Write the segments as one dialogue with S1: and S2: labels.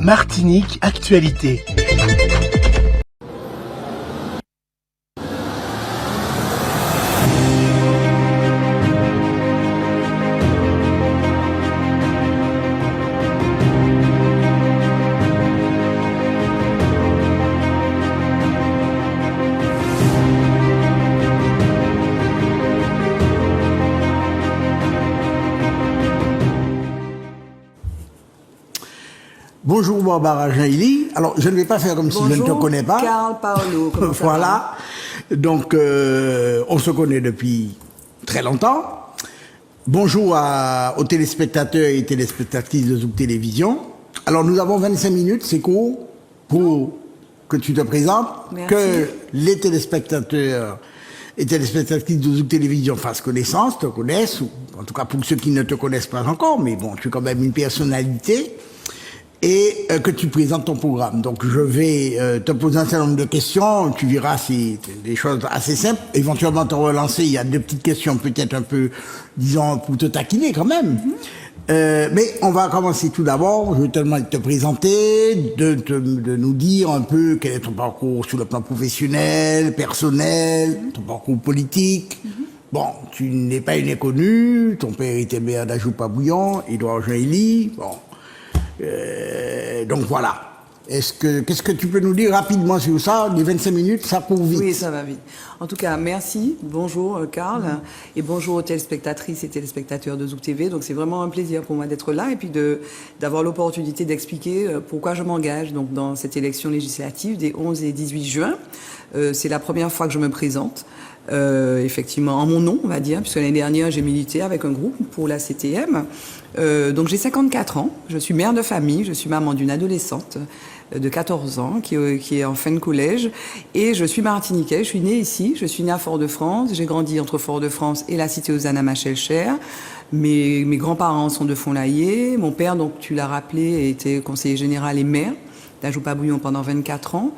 S1: Martinique Actualité.
S2: Bonjour Barbara Jaili. Alors, je ne vais pas faire comme si je ne te connais pas.
S3: Carl Paolo.
S2: Voilà. Donc, on se connaît depuis très longtemps. Bonjour aux téléspectateurs et téléspectatrices de Zouk Télévision. Alors, nous avons 25 minutes, c'est court, pour que tu te présentes.
S3: Merci.
S2: Que les téléspectateurs et téléspectatrices de Zouk Télévision fassent connaissance, te connaissent, ou en tout cas pour ceux qui ne te connaissent pas encore, mais bon, tu es quand même une personnalité. Et que tu présentes ton programme. Donc je vais te poser un certain nombre de questions, tu verras si c'est des choses assez simples, éventuellement te relancer, il y a deux petites questions peut-être un peu, disons, pour te taquiner quand même. Mais on va commencer tout d'abord, je vais te demander de te présenter, de nous dire un peu quel est ton parcours sur le plan professionnel, personnel, ton parcours politique. Bon, tu n'es pas une inconnue, ton père était maire d'Ajoupa Bouillon, Edouard Jaili, bon. Donc voilà. Qu'est-ce que tu peux nous dire rapidement sur ça? Les 25 minutes, ça court vite.
S3: Oui, ça va vite. En tout cas, merci. Bonjour, Carl. Et bonjour aux téléspectatrices et téléspectateurs de Zouk TV. Donc, c'est vraiment un plaisir pour moi d'être là et puis d'avoir l'opportunité d'expliquer pourquoi je m'engage donc dans cette élection législative des 11 et 18 juin. C'est la première fois que je me présente. Effectivement, en mon nom, on va dire, puisque l'année dernière, j'ai milité avec un groupe pour la CTM. Donc j'ai 54 ans, je suis mère de famille, je suis maman d'une adolescente de 14 ans qui est en fin de collège et je suis martiniquaise, je suis née ici, je suis née à Fort-de-France, j'ai grandi entre Fort-de-France et la cité aux Anamas Chelcher. Mes grands-parents sont de Font-Laillé, mon père, donc tu l'as rappelé, était conseiller général et maire d'Ajoupa Bouillon pendant 24 ans.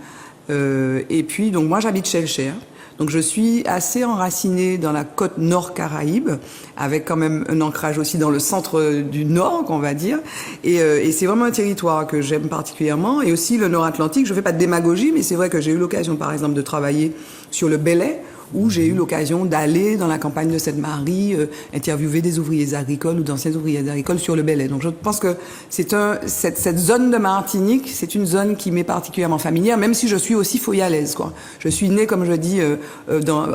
S3: Et puis donc moi j'habite Chelcher. Donc je suis assez enracinée dans la côte nord Caraïbe, avec quand même un ancrage aussi dans le centre du nord, qu'on va dire. Et c'est vraiment un territoire que j'aime particulièrement. Et aussi le nord Atlantique, je fais pas de démagogie, mais c'est vrai que j'ai eu l'occasion par exemple de travailler sur le Belley, où j'ai eu l'occasion d'aller dans la campagne de Sainte-Marie, interviewer des ouvriers agricoles ou d'anciens ouvriers agricoles sur le Belley. Donc je pense que cette zone de Martinique, c'est une zone qui m'est particulièrement familière, même si je suis aussi foyalaise, quoi. Je suis née, comme je dis,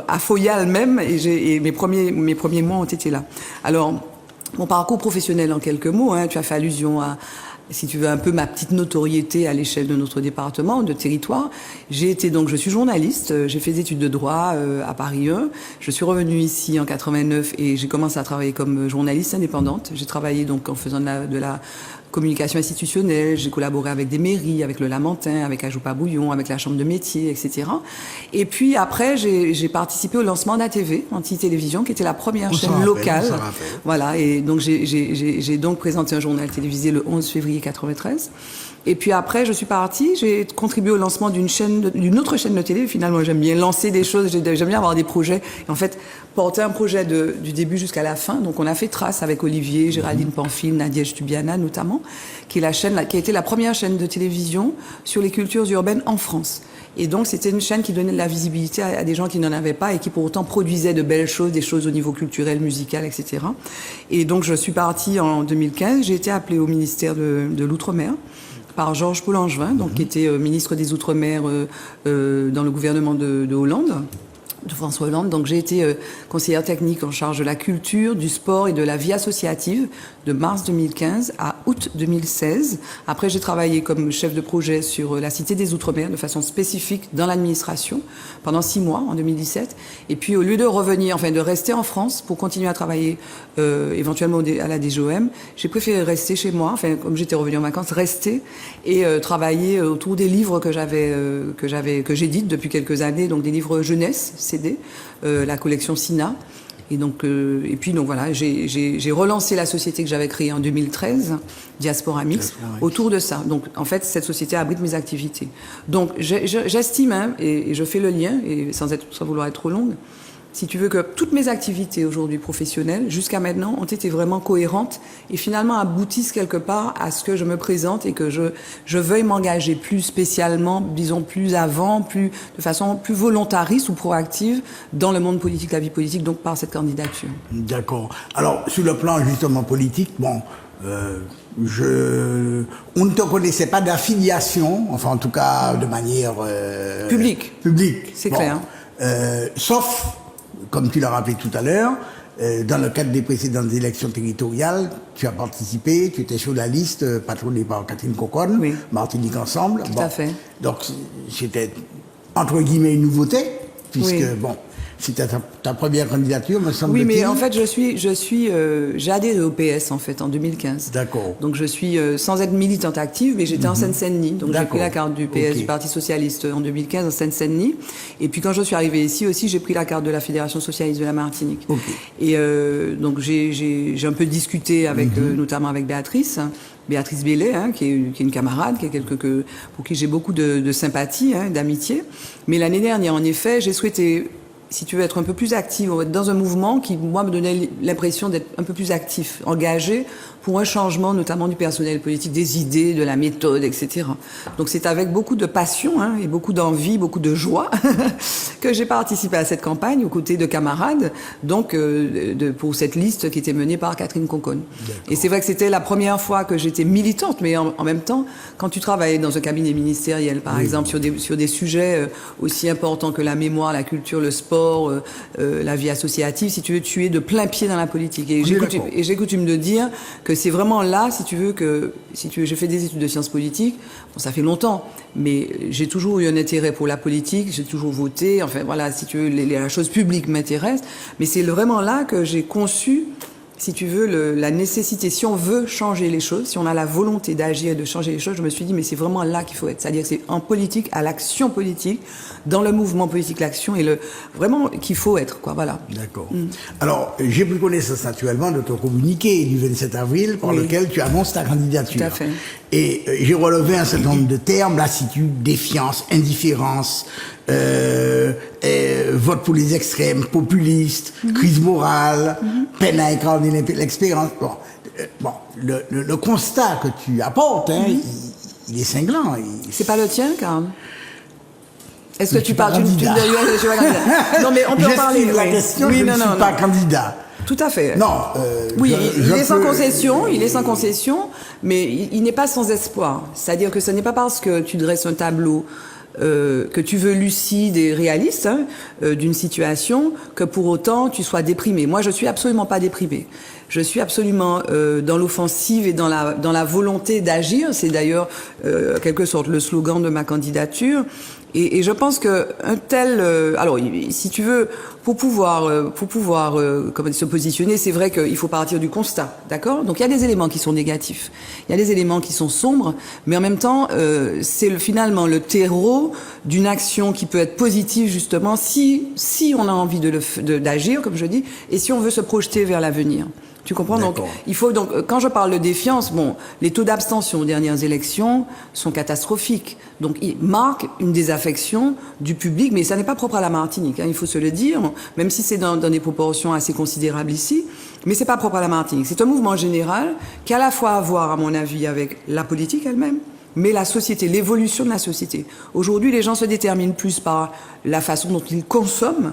S3: à Foyal même, et mes premiers mois ont été là. Alors, mon parcours professionnel en quelques mots, hein, tu as fait allusion à, si tu veux, un peu ma petite notoriété à l'échelle de notre département, de territoire. Je suis journaliste, j'ai fait des études de droit à Paris 1. Je suis revenue ici en 89 et j'ai commencé à travailler comme journaliste indépendante. J'ai travaillé donc en faisant de la communication institutionnelle, j'ai collaboré avec des mairies, avec le Lamentin, avec Ajoupa Bouillon, avec la Chambre de métier, etc. Et puis après, j'ai participé au lancement d'ATV, Anti-Télévision, qui était la première chaîne locale. Voilà, et donc j'ai donc présenté un journal télévisé le 11 février 93. Et puis après, je suis partie, j'ai contribué au lancement d'une autre chaîne de télé. Finalement, j'aime bien lancer des choses, j'aime bien avoir des projets. Et en fait, porter un projet du début jusqu'à la fin. Donc, on a fait Trace avec Olivier, Géraldine Pamphile, Nadia Tubiana notamment, qui a été la première chaîne de télévision sur les cultures urbaines en France. Et donc, c'était une chaîne qui donnait de la visibilité à des gens qui n'en avaient pas et qui, pour autant, produisaient de belles choses, des choses au niveau culturel, musical, etc. Et donc, je suis partie en 2015. J'ai été appelée au ministère de l'Outre-mer par Georges Paul-Angevin, donc qui était ministre des Outre-mer dans le gouvernement de Hollande, de François Hollande. Donc j'ai été conseillère technique en charge de la culture, du sport et de la vie associative de mars 2015 à août 2016. Après, j'ai travaillé comme chef de projet sur la Cité des Outre-mer de façon spécifique dans l'administration pendant 6 mois en 2017. Et puis au lieu de revenir, enfin de rester en France pour continuer à travailler éventuellement à la DGOM, j'ai préféré rester chez moi, enfin comme j'étais revenue en vacances, rester et travailler autour des livres que j'édite depuis quelques années, donc des livres jeunesse, CD, la collection Sina. Et donc, voilà, j'ai relancé la société que j'avais créée en 2013, Diaspora Mix, autour de ça. Donc, en fait, cette société abrite mes activités. Donc, j'estime, et je fais le lien, et sans vouloir être trop longue, si tu veux, que toutes mes activités aujourd'hui professionnelles, jusqu'à maintenant, ont été vraiment cohérentes et finalement aboutissent quelque part à ce que je me présente et que je veuille m'engager plus spécialement, disons plus avant, de façon plus volontariste ou proactive dans le monde politique, la vie politique, donc par cette candidature.
S2: D'accord. Alors, sur le plan justement politique, bon, on ne te connaissait pas d'affiliation, enfin en tout cas de manière
S3: publique. C'est bon, clair.
S2: Sauf, comme tu l'as rappelé tout à l'heure, dans le cadre des précédentes élections territoriales, tu as participé, tu étais sur la liste patronnée par Catherine Conconne,
S3: oui.
S2: Martinique Ensemble.
S3: Tout à fait.
S2: Donc c'était entre guillemets une nouveauté, puisque
S3: oui.
S2: bon, c'était ta première candidature, me semble-t-il.
S3: Oui, mais en fait, j'ai adhéré au PS en fait en 2015.
S2: D'accord.
S3: Donc je suis sans être militante active, mais j'étais en Seine-Saint-Denis. Donc j'ai pris la carte du PS, du Parti socialiste en 2015 en Seine-Saint-Denis. Et puis quand je suis arrivée ici aussi, j'ai pris la carte de la Fédération socialiste de la Martinique. Et donc j'ai un peu discuté avec notamment avec Béatrice Bellet, qui est une camarade, pour qui j'ai beaucoup de sympathie, d'amitié. Mais l'année dernière, en effet, j'ai souhaité, si tu veux, être un peu plus active, dans un mouvement qui, moi, me donnait l'impression d'être un peu plus actif, engagé pour un changement, notamment du personnel politique, des idées, de la méthode, etc. Donc c'est avec beaucoup de passion et beaucoup d'envie, beaucoup de joie que j'ai participé à cette campagne aux côtés de camarades, donc pour cette liste qui était menée par Catherine Conconne. Et c'est vrai que c'était la première fois que j'étais militante, mais en même temps, quand tu travailles dans un cabinet ministériel, par exemple, sur des sujets aussi importants que la mémoire, la culture, le sport, la vie associative, si tu veux, tu es de plein pied dans la politique. Et j'ai coutume de dire que c'est vraiment là, si tu veux, j'ai fait des études de sciences politiques, bon, ça fait longtemps, mais j'ai toujours eu un intérêt pour la politique, j'ai toujours voté, enfin voilà, si tu veux, la chose publique m'intéresse, mais c'est vraiment là que j'ai conçu, si tu veux, la nécessité, si on veut changer les choses, si on a la volonté d'agir et de changer les choses, je me suis dit, mais c'est vraiment là qu'il faut être. C'est-à-dire que c'est en politique, à l'action politique, dans le mouvement politique, l'action, et vraiment qu'il faut être, quoi, voilà.
S2: D'accord. Alors, j'ai pris connaissance naturellement de ton communiqué du 27 avril, par lequel tu annonces ta candidature.
S3: Tout à fait.
S2: Et j'ai relevé un certain nombre de termes, lassitude, défiance, indifférence, vote pour les extrêmes, populiste, crise morale, peine à incarner l'expérience. Bon, le constat que tu apportes, il est cinglant.
S3: C'est pas le tien, Karl? Est-ce que tu parles
S2: d'une
S3: Non, mais on peut en parler.
S2: La question, je ne suis pas candidat.
S3: Tout à fait.
S2: Non.
S3: Oui, il est sans concession, mais il n'est pas sans espoir. C'est-à-dire que ce n'est pas parce que tu dresses un tableau que tu veux lucide et réaliste d'une situation que pour autant tu sois déprimé. Moi, je suis absolument pas déprimée. Je suis absolument dans l'offensive et dans la volonté d'agir. C'est d'ailleurs en quelque sorte le slogan de ma candidature. Et je pense que un tel, alors si tu veux, pour pouvoir se positionner, c'est vrai qu'il faut partir du constat, d'accord? Donc il y a des éléments qui sont négatifs, il y a des éléments qui sont sombres, mais en même temps, c'est finalement le terreau d'une action qui peut être positive justement si on a envie d'agir, comme je dis, et si on veut se projeter vers l'avenir. Tu comprends? Donc, quand je parle de défiance, bon, les taux d'abstention aux dernières élections sont catastrophiques. Donc, ils marquent une désaffection du public, mais ça n'est pas propre à la Martinique, il faut se le dire, même si c'est dans des proportions assez considérables ici, mais c'est pas propre à la Martinique. C'est un mouvement général qui a à la fois à voir, à mon avis, avec la politique elle-même, mais la société, l'évolution de la société. Aujourd'hui, les gens se déterminent plus par la façon dont ils consomment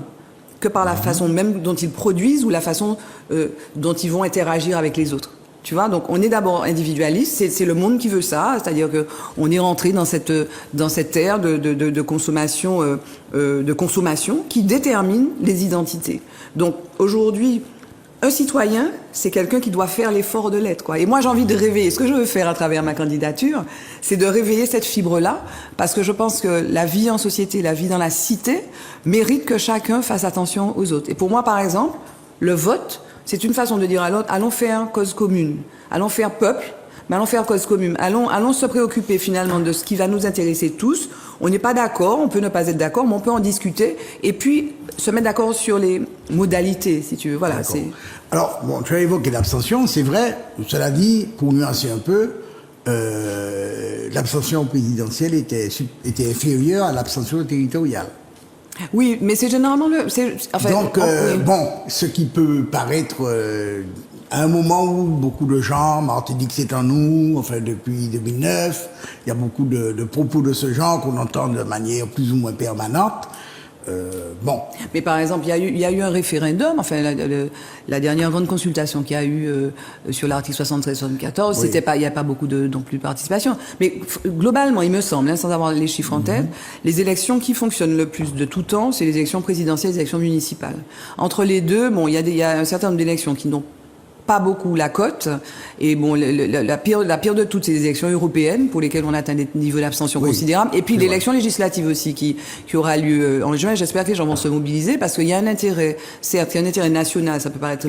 S3: que par la façon même dont ils produisent ou la façon dont ils vont interagir avec les autres. Tu vois, donc on est d'abord individualiste, c'est le monde qui veut ça, c'est-à-dire que on est rentré dans cette ère de consommation qui détermine les identités. Donc aujourd'hui, un citoyen, c'est quelqu'un qui doit faire l'effort de l'être, quoi. Et moi, j'ai envie de réveiller. Ce que je veux faire à travers ma candidature, c'est de réveiller cette fibre-là, parce que je pense que la vie en société, la vie dans la cité, mérite que chacun fasse attention aux autres. Et pour moi, par exemple, le vote, c'est une façon de dire à l'autre, allons faire cause commune, allons faire peuple, mais allons faire cause commune. Allons se préoccuper finalement de ce qui va nous intéresser tous. On n'est pas d'accord, on peut ne pas être d'accord, mais on peut en discuter et puis se mettre d'accord sur les modalités, si tu veux. Voilà.
S2: Alors, bon, tu as évoqué l'abstention, c'est vrai. Cela dit, pour nuancer un peu, l'abstention présidentielle était inférieure à l'abstention territoriale.
S3: Oui, mais c'est généralement
S2: Donc, bon, ce qui peut paraître à un moment où beaucoup de gens, Martinique c'est en nous, enfin depuis 2009, il y a beaucoup de propos de ce genre qu'on entend de manière plus ou moins permanente. Bon.
S3: Mais par exemple, il y a eu un référendum, enfin la dernière grande consultation qu'il y a eu sur l'article 73-74,
S2: Oui.
S3: il n'y a pas beaucoup non plus de participation. Mais globalement, il me semble, sans avoir les chiffres en tête, les élections qui fonctionnent le plus de tout temps, c'est les élections présidentielles et les élections municipales. Entre les deux, bon, il y a un certain nombre d'élections qui n'ont pas beaucoup la cote, et bon, la pire de toutes, c'est les élections européennes pour lesquelles on atteint des niveaux d'abstention considérables, et puis l'élection législative aussi qui aura lieu en juin. J'espère que les gens vont se mobiliser parce qu'il y a un intérêt, certes, il y a un intérêt national, ça peut paraître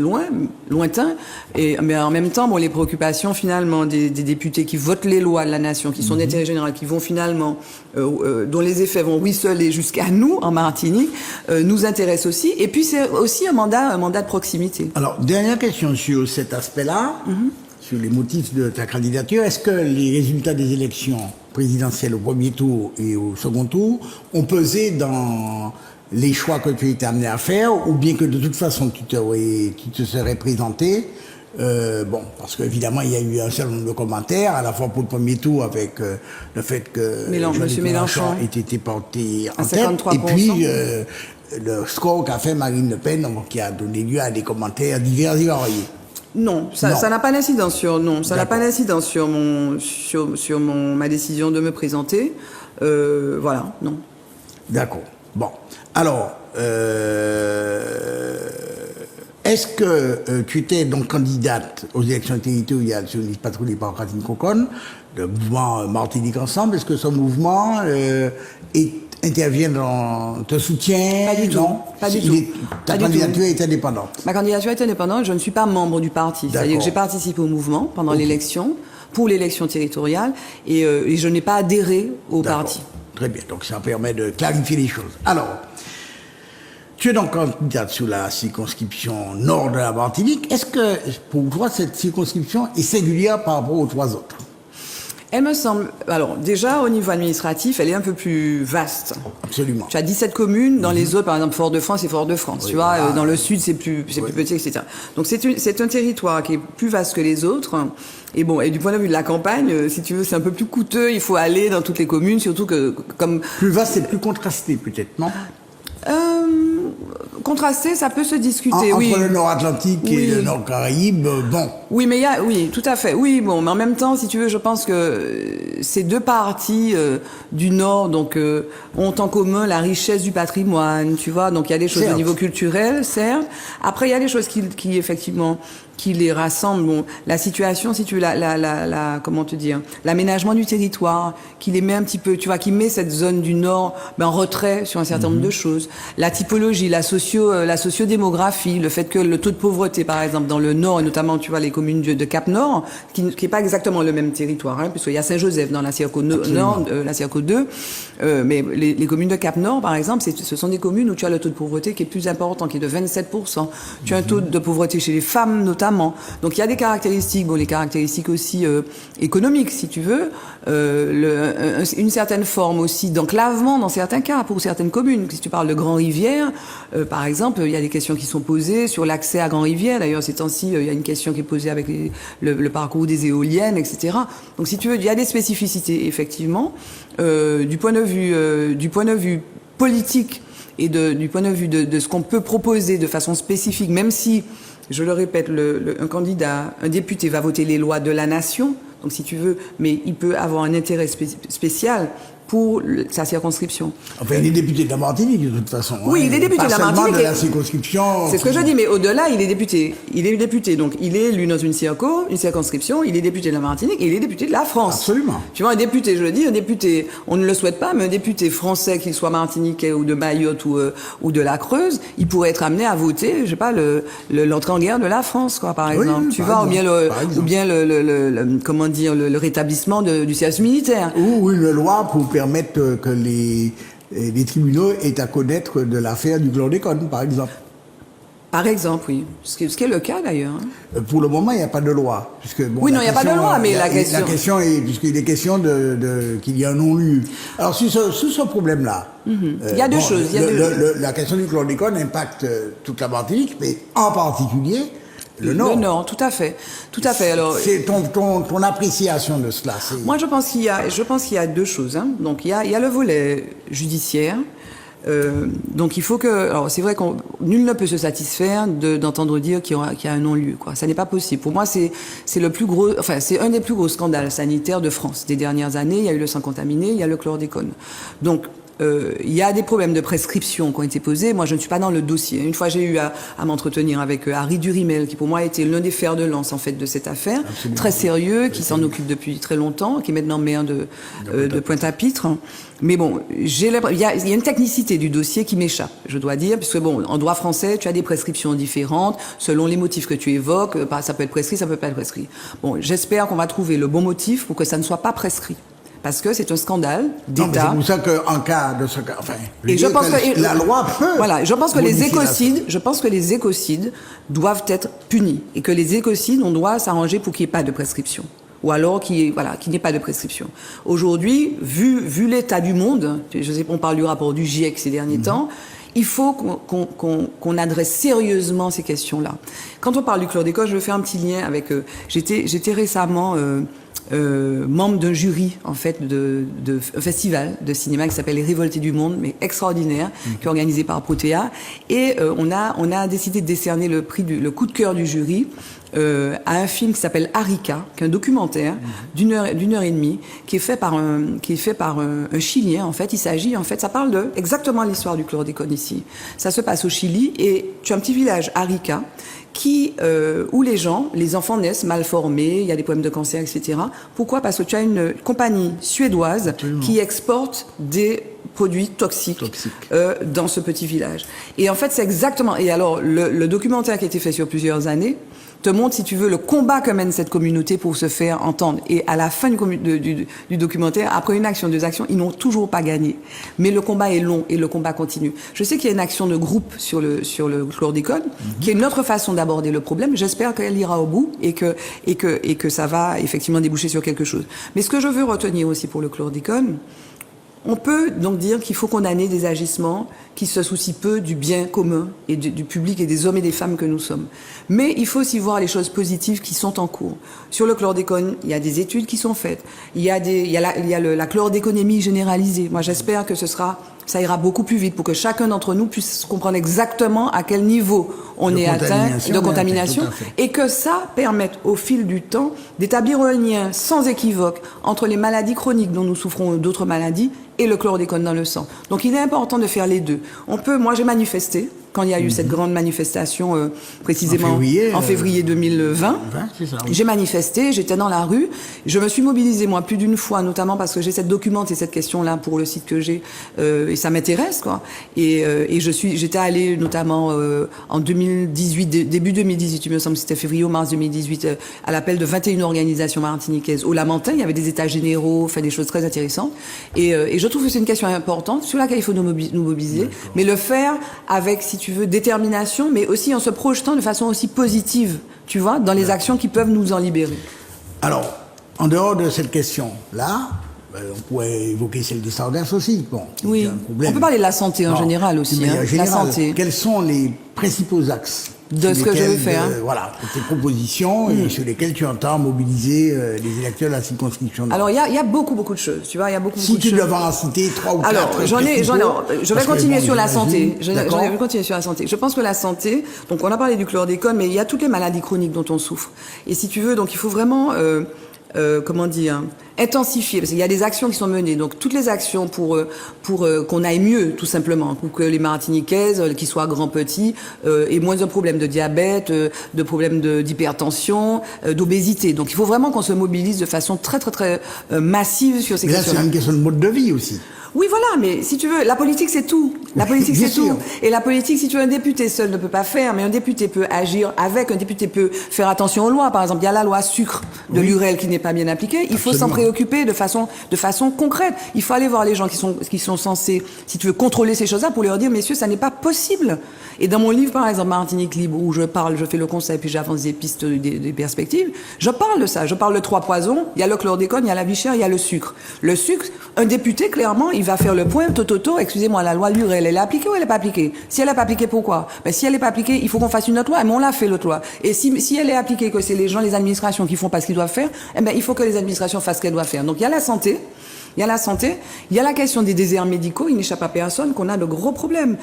S3: lointain, mais en même temps, bon, les préoccupations finalement des députés qui votent les lois de la nation, qui sont d'intérêt général, qui vont finalement, dont les effets vont ruisseler jusqu'à nous en Martinique, nous intéressent aussi. Et puis c'est aussi un mandat de proximité.
S2: Alors, dernière question sur cet aspect-là, sur les motifs de ta candidature. Est-ce que les résultats des élections présidentielles au premier tour et au second tour ont pesé dans les choix que tu étais amené à faire, ou bien que de toute façon tu te serais présenté bon, parce qu'évidemment, il y a eu un certain nombre de commentaires, à la fois pour le premier tour, avec le fait que
S3: Monsieur Mélenchon
S2: ait été porté en
S3: à
S2: tête,
S3: 53%.
S2: et puis le score qu'a fait Marine Le Pen, donc, qui a donné lieu à des commentaires divers et variés.
S3: Non, ça n'a pas d'incidence sur ma décision de me présenter. Voilà, non.
S2: D'accord. Bon. Alors, est-ce que tu étais donc candidate aux élections territoriales sur une liste patrouillée par Catherine Cocon, le mouvement Martinique Ensemble? Est-ce que ce mouvement te soutient?
S3: Pas du tout.
S2: Non,
S3: pas du tout.
S2: Ta candidature est indépendante.
S3: Ma candidature est indépendante. Je ne suis pas membre du parti. C'est-à-dire que j'ai participé au mouvement pendant l'élection, pour l'élection territoriale, et je n'ai pas adhéré au parti.
S2: Très bien. Donc ça permet de clarifier les choses. Alors, tu es donc candidate sous la circonscription nord de la Martinique. Est-ce que, pour toi, cette circonscription est singulière par rapport aux trois autres?
S3: Elle me semble... Alors, déjà, au niveau administratif, elle est un peu plus vaste.
S2: Absolument.
S3: Tu as 17 communes, dans les autres, par exemple, Fort-de-France et Fort-de-France.
S2: Oui,
S3: tu vois,
S2: voilà.
S3: dans le sud, c'est plus petit, etc. Donc, c'est un territoire qui est plus vaste que les autres. Et bon, et du point de vue de la campagne, si tu veux, c'est un peu plus coûteux. Il faut aller dans toutes les communes, surtout que, comme...
S2: Plus vaste et plus contrasté, peut-être, non?
S3: Contrasté, ça peut se discuter, oui.
S2: Entre le Nord-Atlantique et le Nord-Caraïbe, bon.
S3: Oui, mais oui, tout à fait. Oui, bon, mais en même temps, si tu veux, je pense que ces deux parties du Nord, donc, ont en commun la richesse du patrimoine, tu vois. Donc, il y a des choses au niveau culturel, certes. Après, il y a des choses qui effectivement, qui les rassemblent. Bon, la situation, si tu veux, comment te dire, l'aménagement du territoire, qui les met un petit peu, tu vois, qui met cette zone du Nord, en retrait sur un certain nombre de choses. La typologie, la sociodémographie, le fait que le taux de pauvreté, par exemple, dans le Nord, et notamment, tu vois, les communes de Cap-Nord, qui est pas exactement le même territoire, hein, puisqu'il y a Saint-Joseph dans la Circo Nord, la Circo 2, mais les communes de Cap-Nord, par exemple, ce sont des communes où tu as le taux de pauvreté qui est plus important, qui est de 27%. Tu as un taux de pauvreté chez les femmes, notamment. Donc il y a des caractéristiques, bon, les caractéristiques aussi économiques, si tu veux, une certaine forme aussi d'enclavement dans certains cas, pour certaines communes. Si tu parles de Grand-Rivière, par exemple, il y a des questions qui sont posées sur l'accès à Grand-Rivière. D'ailleurs, ces temps-ci, il y a une question qui est posée avec le parcours des éoliennes, etc. Donc si tu veux, il y a des spécificités, effectivement, du point de vue politique et du point de vue de ce qu'on peut proposer de façon spécifique, même si, je le répète, un député va voter les lois de la nation, donc si tu veux, mais il peut avoir un intérêt spécial pour sa circonscription.
S2: Enfin, il est député de la Martinique, de toute façon.
S3: Oui, il est député de la Martinique.
S2: De la circonscription.
S3: C'est ce que je dis, mais au-delà, il est député. Il est député, donc il est élu dans une circonscription, il est député de la Martinique et il est député de la France.
S2: Absolument.
S3: Tu vois, un député, je le dis, un député, on ne le souhaite pas, mais un député français, qu'il soit martiniquais ou de Mayotte ou de la Creuse, il pourrait être amené à voter, je sais pas, l'entrée en guerre de la France, quoi, par exemple. Tu vois, ou bien comment dire, le rétablissement du service militaire.
S2: Ou une loi pour permettre que les tribunaux aient à connaître de l'affaire du chlordécone, par exemple.
S3: Par exemple, oui. Ce qui est le cas d'ailleurs.
S2: Pour le moment, il n'y a pas de loi. Puisque, bon,
S3: Oui, non, il n'y a pas de loi, mais la question...
S2: La question est, puisqu'il est question qu'il y a un non-lieu. Alors, sur ce problème-là...
S3: Il y a deux choses.
S2: La question du chlordécone impacte toute la Martinique, mais en particulier le Nord.
S3: Le Nord, tout à fait. Tout à fait. Alors,
S2: c'est ton appréciation de cela.
S3: Moi, je pense qu'il y a deux choses. Hein. Donc, il y a le volet judiciaire. Donc il faut que, alors c'est vrai qu'on nul ne peut se satisfaire d'entendre dire qu'il y a un non-lieu, quoi. Ça n'est pas possible. Pour moi, c'est le plus gros, enfin c'est un des plus gros scandales sanitaires de France des dernières années. Il y a eu le sang contaminé, il y a le chlordécone. Donc il y a des problèmes de prescription qui ont été posés. Moi, je ne suis pas dans le dossier. Une fois, j'ai eu à m'entretenir avec Harry Durimel, qui pour moi a été l'un des fers de lance en fait de cette affaire, absolument, très sérieux, qui s'en occupe depuis très longtemps, qui est maintenant maire de Pointe-à-Pitre. Mais bon, il y a une technicité du dossier qui m'échappe, je dois dire, puisque bon, en droit français, tu as des prescriptions différentes selon les motifs que tu évoques. Ça peut être prescrit, ça peut pas être prescrit. Bon, j'espère qu'on va trouver le bon motif pour que ça ne soit pas prescrit. Parce que c'est un scandale d'État.
S2: C'est pour ça qu'en cas de ce cas, enfin,
S3: je pense que
S2: la loi peut.
S3: Voilà, je pense que les écocides doivent être punis et que les écocides, on doit s'arranger pour qu'il n'y ait pas de prescription. Ou alors qu'il n'y ait pas de prescription. Aujourd'hui, vu l'état du monde, je sais qu'on parle du rapport du GIEC ces derniers temps, il faut qu'on adresse sérieusement ces questions-là. Quand on parle du chlordécone, je veux faire un petit lien avec... J'étais récemment membre d'un jury, en fait, de festival de cinéma qui s'appelle Les Révoltés du Monde, mais extraordinaire, qui est organisé par Protea. Et on a décidé de décerner le coup de cœur du jury à un film qui s'appelle Arica, qui est un documentaire d'une heure et demie, qui est fait par un Chilien. En fait, ça parle exactement l'histoire du chlordécone ici. Ça se passe au Chili et tu as un petit village Arica où les enfants naissent mal formés, il y a des problèmes de cancer, etc. Pourquoi? Parce que tu as une compagnie suédoise absolument, qui exporte des produits toxiques. Dans ce petit village. Et en fait, c'est exactement... Et alors, le documentaire qui a été fait sur plusieurs années te montre, si tu veux, le combat que mène cette communauté pour se faire entendre. Et à la fin du documentaire, après une action, deux actions, ils n'ont toujours pas gagné. Mais le combat est long et le combat continue. Je sais qu'il y a une action de groupe sur le chlordécone, qui est une autre façon d'aborder le problème. J'espère qu'elle ira au bout et que ça va effectivement déboucher sur quelque chose. Mais ce que je veux retenir aussi pour le chlordécone, on peut donc dire qu'il faut condamner des agissements qui se soucient peu du bien commun et du public et des hommes et des femmes que nous sommes. Mais il faut aussi voir les choses positives qui sont en cours. Sur le chlordécone, il y a des études qui sont faites. Il y a la chlordéconémie généralisée. Moi, j'espère que ça ira beaucoup plus vite pour que chacun d'entre nous puisse comprendre exactement à quel niveau on est atteint de contamination et que ça permette au fil du temps d'établir un lien sans équivoque entre les maladies chroniques dont nous souffrons, d'autres maladies, et le chlordécone dans le sang. Donc il est important de faire les deux. Moi j'ai manifesté quand il y a eu cette grande manifestation précisément en février 2020. C'est ça, oui. J'ai manifesté, j'étais dans la rue, je me suis mobilisée moi plus d'une fois, notamment parce que j'essaie de documenter cette question-là pour le site que j'ai et ça m'intéresse quoi. Et j'étais allée notamment en 2018, début 2018, il me semble que c'était février ou mars 2018, à l'appel de 21 organisations martiniquaises au Lamentin. Il y avait des états généraux, des choses très intéressantes. Et je trouve que c'est une question importante sur laquelle il faut nous mobiliser, mais le faire avec, si tu veux, détermination, mais aussi en se projetant de façon aussi positive, tu vois, dans les actions qui peuvent nous en libérer.
S2: Alors, en dehors de cette question-là, on pourrait évoquer celle des sargasses aussi. Bon,
S3: oui, on peut parler de la santé en général aussi. La santé.
S2: Quels sont les principaux axes
S3: de ce que je veux faire.
S2: Voilà, tes propositions et sur lesquelles tu entends mobiliser les électeurs de la circonscription.
S3: Alors, il y a beaucoup de choses. Tu vois, il y a beaucoup de choses.
S2: Si tu devais en citer 3 ou 4.
S3: Alors, je vais continuer sur la santé. Je vais continuer sur la santé. Je pense que la santé, donc on a parlé du chlordécone, mais il y a toutes les maladies chroniques dont on souffre. Et si tu veux, donc il faut vraiment, intensifier, parce qu'il y a des actions qui sont menées, donc toutes les actions pour qu'on aille mieux, tout simplement, pour que les Martiniquaises, qu'ils soient grands, petits, aient moins de problèmes de diabète, de problèmes d'hypertension, d'obésité. Donc il faut vraiment qu'on se mobilise de façon très très très massive sur ces questions.
S2: Mais là, c'est une question de mode de vie aussi.
S3: Oui, voilà, mais si tu veux, la politique, c'est tout. La politique,
S2: Bien
S3: c'est tout.
S2: sûr.
S3: Et la politique, si tu veux, un député seul ne peut pas faire, mais un député peut agir avec, un député peut faire attention aux lois. Par exemple, il y a la loi sucre de l'URL qui n'est pas bien appliquée. Il faut s'en préoccuper de façon concrète. Il faut aller voir les gens qui sont censés, si tu veux, contrôler ces choses-là pour leur dire, messieurs, ça n'est pas possible. Et dans mon livre, par exemple, Martinique libre, où je fais le conseil, puis j'avance des pistes, des perspectives, je parle de ça. Je parle de 3 poisons. Il y a le chlordécone, il y a la vie chère, il y a le sucre. Le sucre, un député, clairement, il va faire le point, excusez-moi, la loi Lurel, elle est appliquée ou elle n'est pas appliquée? Si elle n'est pas appliquée, pourquoi? Ben, si elle n'est pas appliquée, il faut qu'on fasse une autre loi, mais on l'a fait, l'autre loi. Et si elle est appliquée, que c'est les administrations qui font pas ce qu'ils doivent faire, eh ben, il faut que les administrations fassent ce qu'elles doivent faire. Donc, il y a la santé. Il y a la santé, il y a la question des déserts médicaux, il n'échappe à personne qu'on a de gros problèmes.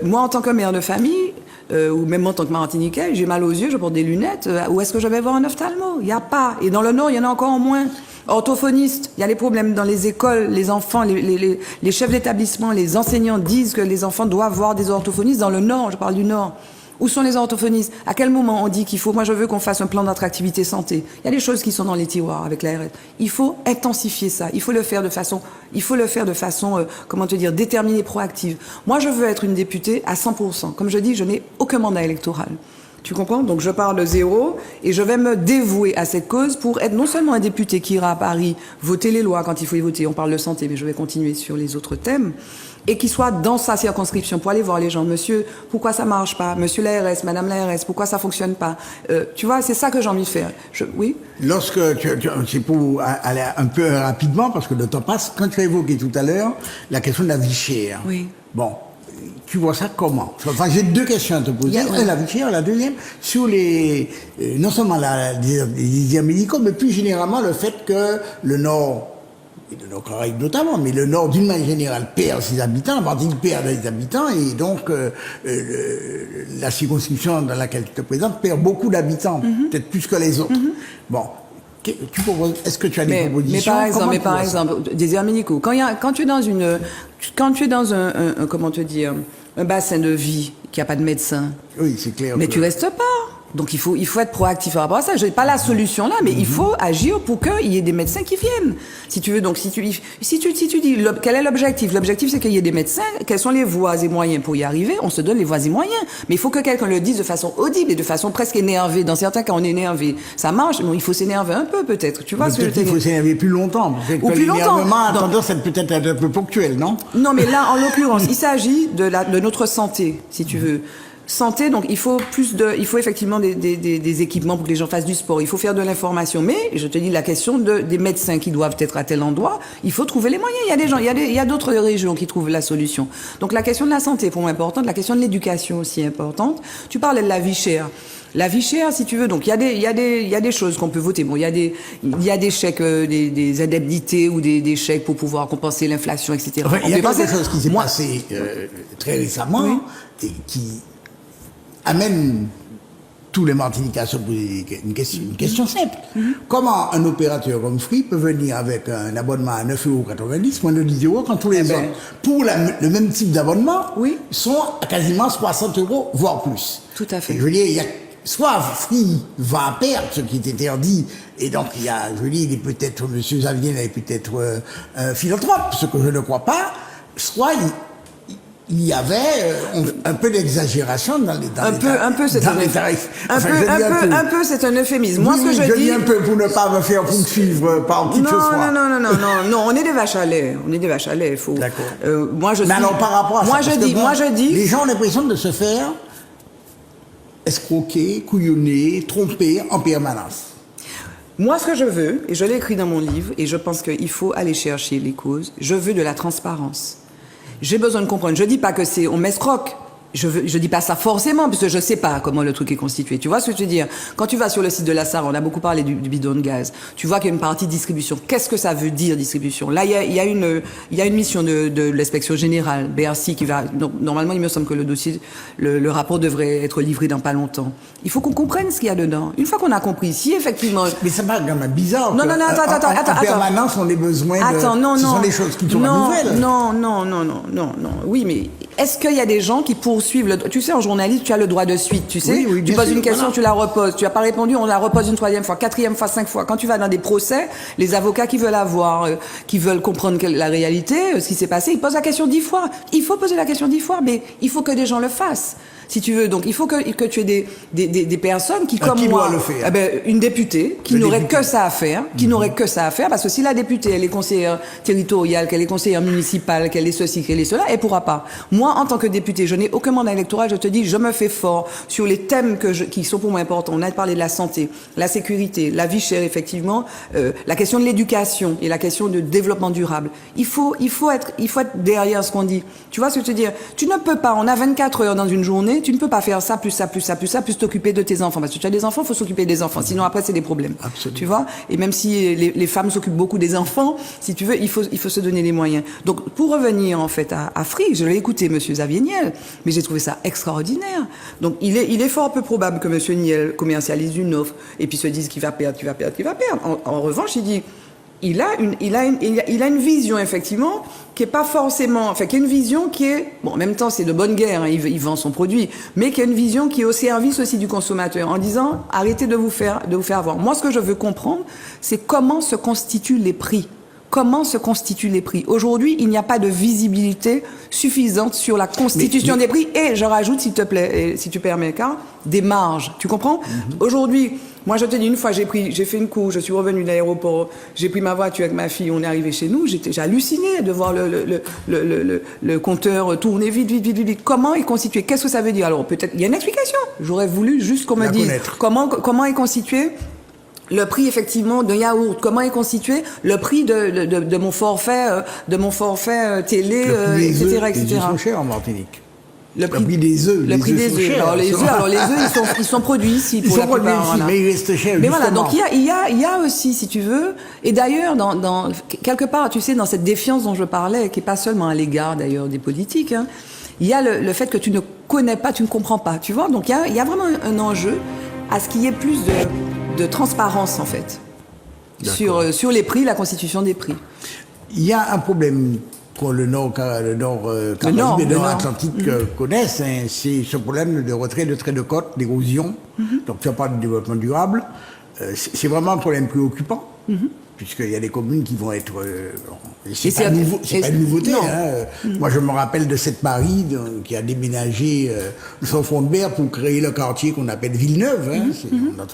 S3: Moi, en tant que mère de famille, ou même en tant que Martiniquais, j'ai mal aux yeux, je porte des lunettes, où est-ce que je vais voir un ophtalmo? Il n'y a pas. Et dans le Nord, il y en a encore moins. Orthophonistes, il y a des problèmes dans les écoles, les enfants, les chefs d'établissement, les enseignants disent que les enfants doivent voir des orthophonistes dans le Nord, je parle du Nord. Où sont les orthophonistes? À quel moment on dit qu'il faut, moi je veux qu'on fasse un plan d'attractivité santé. Il y a des choses qui sont dans les tiroirs avec l'ARS. Il faut intensifier ça. Il faut le faire de façon, comment te dire, déterminée, proactive. Moi je veux être une députée à 100%. Comme je dis, je n'ai aucun mandat électoral. Tu comprends? Donc je pars de zéro et je vais me dévouer à cette cause pour être non seulement un député qui ira à Paris voter les lois quand il faut y voter, on parle de santé, mais je vais continuer sur les autres thèmes, et qui soit dans sa circonscription pour aller voir les gens. Monsieur, pourquoi ça marche pas? Monsieur l'ARS, Madame l'ARS, pourquoi ça fonctionne pas? Tu vois, c'est ça que j'ai envie de faire. Oui?
S2: Lorsque c'est pour aller un peu rapidement, parce que le temps passe, quand tu as évoqué tout à l'heure la question de la vie chère.
S3: Oui.
S2: Bon. Tu vois ça comment? Enfin, j'ai 2 questions à te poser. La vie chère, la deuxième, sur non seulement les déserts médicaux, mais plus généralement le fait que le Nord, et le Nord-Caraïbes notamment, mais le Nord d'une manière générale perd ses habitants, la Martinique perd des habitants, et donc la circonscription dans laquelle tu te présentes perd beaucoup d'habitants, peut-être plus que les autres. Bon. Est-ce que tu as des propositions?
S3: Mais par exemple, déserts médicaux. Quand tu es dans un comment te dire, un bassin de vie qui a pas de médecin.
S2: Oui, c'est clair.
S3: Mais tu restes pas. Donc il faut être proactif par rapport à ça. Je n'ai pas la solution là, mais il faut agir pour qu'il y ait des médecins qui viennent. Si tu veux, donc si tu dis quel est l'objectif? L'objectif c'est qu'il y ait des médecins. Quelles sont les voies et moyens pour y arriver? On se donne les voies et moyens. Mais il faut que quelqu'un le dise de façon audible et de façon presque énervée. Dans certains cas, on est énervé. Ça marche, mais il faut s'énerver un peu peut-être. Tu vois ce que je veux dire?
S2: Il faut s'énerver plus longtemps.
S3: Ou plus longtemps.
S2: L'énervement a tendance à peut-être être un peu ponctuel, non?
S3: Non, mais là, en l'occurrence, il s'agit de notre santé, si tu veux. Santé, donc il faut effectivement des équipements pour que les gens fassent du sport. Il faut faire de l'information. Mais je te dis la question des médecins qui doivent être à tel endroit. Il faut trouver les moyens. Il y a des gens, il y a d'autres régions qui trouvent la solution. Donc la question de la santé pour moi importante, la question de l'éducation aussi importante. Tu parlais de la vie chère. La vie chère, si tu veux, donc il y a des choses qu'on peut voter. Bon, il y a des chèques, des indemnités ou des chèques pour pouvoir compenser l'inflation, etc.
S2: Enfin, il y a quelque chose qui s'est passé très récemment et qui amène tous les Martiniquais à se poser une question simple. Comment un opérateur comme Free peut venir avec un abonnement à 9,90 €, moins de 10 € quand tous les autres, pour le même type d'abonnement, sont à quasiment 60 €, voire plus.
S3: Tout à fait.
S2: Et je veux dire, il y a soit Free va à perdre, ce qui est interdit, et donc il y a, je veux dire, il est peut-être, M. Xavier est peut-être philanthrope, ce que je ne crois pas, soit il y avait un peu d'exagération dans les tarifs.
S3: Un peu, c'est un euphémisme. Moi, ce que je dis
S2: un peu pour ne pas me faire poursuivre par qui que ce soit.
S3: Non, on est des vaches à lait. Il faut.
S2: D'accord.
S3: Mais
S2: alors, par rapport à ça,
S3: je dis.
S2: Les gens ont l'impression de se faire escroquer, couillonner, tromper en permanence.
S3: Moi, ce que je veux, et je l'ai écrit dans mon livre, et je pense qu'il faut aller chercher les causes, je veux de la transparence. J'ai besoin de comprendre. Je dis pas que on m'escroque. Je dis pas ça forcément, puisque je sais pas comment le truc est constitué. Tu vois ce que je veux dire? Quand tu vas sur le site de la SAR, on a beaucoup parlé du bidon de gaz. Tu vois qu'il y a une partie distribution. Qu'est-ce que ça veut dire, distribution? Là, il y a une mission de l'inspection générale, Bercy, qui va, normalement, il me semble que le dossier, le rapport devrait être livré dans pas longtemps. Il faut qu'on comprenne ce qu'il y a dedans. Une fois qu'on a compris, si effectivement.
S2: Mais ça paraît quand même bizarre.
S3: Non, attends.
S2: En permanence, on a besoin ce sont des choses qui sont nouvelles.
S3: Non. Oui, mais est-ce qu'il y a des gens qui poursuivent tu sais, en journaliste, tu as le droit de suite, tu sais.
S2: Oui,
S3: tu
S2: bien
S3: poses
S2: sûr,
S3: une question,
S2: voilà.
S3: tu la reposes. Tu as pas répondu, on la repose une 3e fois, 4e fois, 5 fois. Quand tu vas dans des procès, les avocats qui veulent qui veulent comprendre la réalité, ce qui s'est passé, ils posent la question 10 fois. Il faut poser la question 10 fois, mais il faut que des gens le fassent. Si tu veux, donc il faut que tu aies des personnes qui, comme
S2: qui
S3: moi,
S2: doit le faire?
S3: eh ben, une députée qui n'aurait que ça à faire, parce que si la députée, elle est conseillère territoriale, qu'elle est conseillère municipale, qu'elle est ceci, qu'elle est cela, elle pourra pas. Moi, en tant que députée, je n'ai aucun mandat électoral, je te dis, je me fais fort sur les thèmes qui sont pour moi importants. On a parlé de la santé, la sécurité, la vie chère, effectivement, la question de l'éducation et la question de développement durable. Il faut être derrière ce qu'on dit. Tu vois ce que je veux dire? Tu ne peux pas, on a 24 heures dans une journée, tu ne peux pas faire ça, plus ça, plus ça, plus ça, plus t'occuper de tes enfants. Parce que tu as des enfants, il faut s'occuper des enfants. Sinon, après, c'est des problèmes.
S2: Absolument.
S3: Tu vois? Et même si les femmes s'occupent beaucoup des enfants, si tu veux, il faut se donner les moyens. Donc, pour revenir, en fait, à Free, je l'ai écouté, monsieur Xavier Niel, mais j'ai trouvé ça extraordinaire. Donc, il est fort peu probable que monsieur Niel commercialise une offre et puis se dise qu'il va perdre. En revanche, il dit, il a une vision, effectivement, qui est pas forcément, qui est une vision qui est, bon, en même temps, c'est de bonne guerre, hein, il vend son produit, mais qui a une vision qui est au service aussi du consommateur, en disant, arrêtez de vous faire avoir. Moi, ce que je veux comprendre, c'est comment se constituent les prix. Comment se constituent les prix? Aujourd'hui, il n'y a pas de visibilité suffisante sur la constitution des prix. Et je rajoute, s'il te plaît, et si tu permets, Karl, des marges. Tu comprends? Aujourd'hui, moi, je te dis, une fois, j'ai fait une course, je suis revenue de l'aéroport, j'ai pris ma voiture avec ma fille, on est arrivé chez nous, j'ai halluciné de voir le compteur tourner vite. Comment est constitué? Qu'est-ce que ça veut dire? Alors, peut-être, il y a une explication. J'aurais voulu juste qu'on me dise comment est constitué le prix, effectivement, de yaourt, comment est constitué le prix de mon forfait, télé, etc., etc.
S2: Les œufs sont chers en Martinique.
S3: Le prix des œufs. Le prix des œufs. Alors les œufs, ils sont produits ici pour la plupart.
S2: Voilà. Mais ils restent chers.
S3: Mais voilà, donc il y a aussi, si tu veux, et d'ailleurs dans quelque part, tu sais, dans cette défiance dont je parlais, qui est pas seulement à l'égard d'ailleurs des politiques, hein, il y a le fait que tu ne connais pas, tu ne comprends pas, tu vois. Donc il y a vraiment un enjeu à ce qu'il y ait plus de transparence en fait sur les prix, la constitution des prix.
S2: Il y a un problème que le Nord Caraïbes et le Nord Atlantique connaissent, hein, c'est ce problème de retrait de traits de côte, d'érosion. Donc tu as parlé de développement durable. C'est vraiment un problème préoccupant, puisqu'il y a des communes qui vont être... c'est pas une nouveauté. Hein. Moi, je me rappelle de cette Marie qui a déménagé de son fond de mer pour créer le quartier qu'on appelle Villeneuve. Hein. On a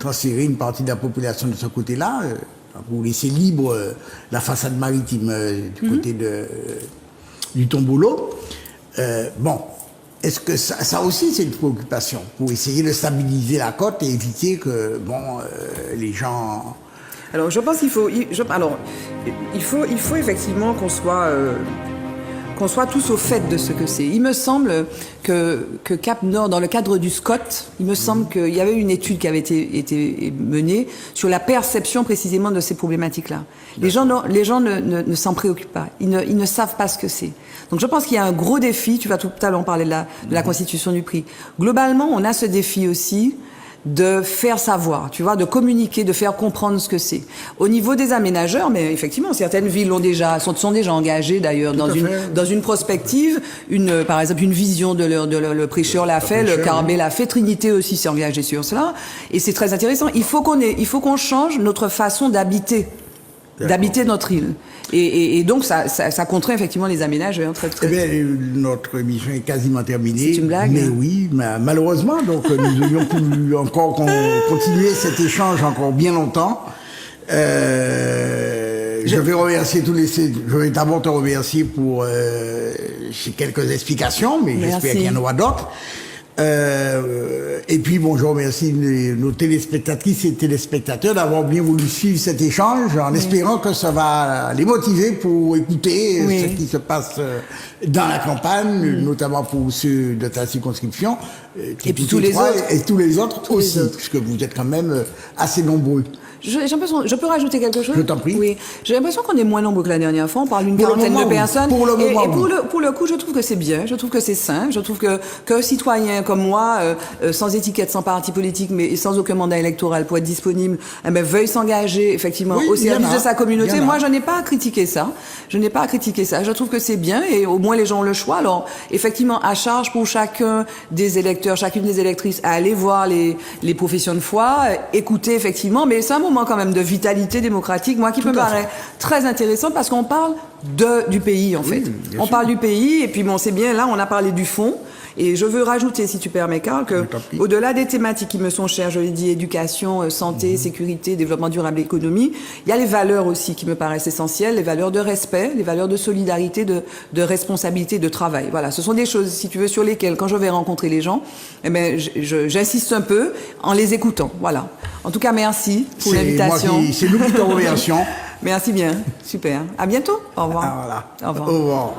S2: transféré une partie de la population de ce côté-là pour laisser libre la façade maritime du côté du Tomboulo. Bon, est-ce que ça aussi c'est une préoccupation pour essayer de stabiliser la côte et éviter que les gens...
S3: Alors je pense qu'il faut effectivement qu'on soit tous au fait de ce que c'est. Il me semble que Cap Nord, dans le cadre du SCOT, il me semble qu'il y avait une étude qui avait été menée sur la perception précisément de ces problématiques-là. Les gens ne s'en préoccupent pas. Ils ne savent pas ce que c'est. Donc je pense qu'il y a un gros défi. Tu vas tout à l'heure parler de la constitution du prix. Globalement, on a ce défi aussi de faire savoir, tu vois, de communiquer, de faire comprendre ce que c'est. Au niveau des aménageurs, mais effectivement, certaines villes sont déjà engagées d'ailleurs dans une prospective, par exemple une vision le Prêcheur l'a fait, le Carbet l'a fait, Trinité aussi s'est engagée sur cela, et c'est très intéressant. Il faut qu'on change notre façon d'habiter notre île. Et donc, ça contraint effectivement les aménageurs. Très...
S2: Eh bien, notre émission est quasiment terminée.
S3: C'est une blague.
S2: Mais oui, malheureusement, donc nous aurions pu encore continuer cet échange encore bien longtemps. Je vais remercier je vais d'abord te remercier pour ces quelques explications, mais j'espère qu'il y en aura d'autres. Et puis je remercie nos téléspectatrices et téléspectateurs d'avoir bien voulu suivre cet échange en espérant que ça va les motiver pour écouter ce qui se passe dans la campagne, notamment pour ceux de ta circonscription,
S3: et puis tous les autres
S2: et tous les autres aussi, puisque vous êtes quand même assez nombreux.
S3: J'ai l'impression, je peux rajouter quelque chose?
S2: Je t'en prie.
S3: Oui. J'ai l'impression qu'on est moins nombreux que la dernière fois. On parle d'une
S2: Pour le
S3: quarantaine
S2: moment,
S3: de
S2: oui.
S3: personnes.
S2: Pour le moment,
S3: et
S2: oui.
S3: pour le coup, je trouve que c'est bien. Je trouve que c'est sain. Je trouve qu'un citoyen comme moi, sans étiquette, sans parti politique, mais sans aucun mandat électoral pour être disponible, eh ben, veuille s'engager, effectivement,
S2: Oui,
S3: au
S2: il y en
S3: service
S2: a.
S3: de sa communauté.
S2: Il y en a.
S3: Moi, je n'ai pas à critiquer ça. Je n'ai pas à critiquer ça. Je trouve que c'est bien et au moins les gens ont le choix. Alors, effectivement, à charge pour chacun des électeurs, chacune des électrices, à aller voir les professions de foi, écouter, effectivement, mais c'est un moment quand même de vitalité démocratique, moi, qui me paraît très intéressant parce qu'on parle du pays, en fait.
S2: bien
S3: On
S2: sûr.
S3: parle du pays, et puis bon, c'est bien, là, on a parlé du fond. Et je veux rajouter, si tu permets, Karl, que
S2: Je t'en prie.
S3: au-delà des thématiques qui me sont chères, je l'ai dit, éducation, santé, sécurité, développement durable, économie, il y a les valeurs aussi qui me paraissent essentielles, les valeurs de respect, les valeurs de solidarité, de responsabilité, de travail. Voilà, ce sont des choses, si tu veux, sur lesquelles, quand je vais rencontrer les gens, eh ben, j'insiste un peu en les écoutant. Voilà. En tout cas, merci pour l'invitation.
S2: C'est nous qui te remercions.
S3: Merci bien. Super. À bientôt. Au revoir.
S2: Ah, voilà.
S3: Au revoir.
S2: Au revoir.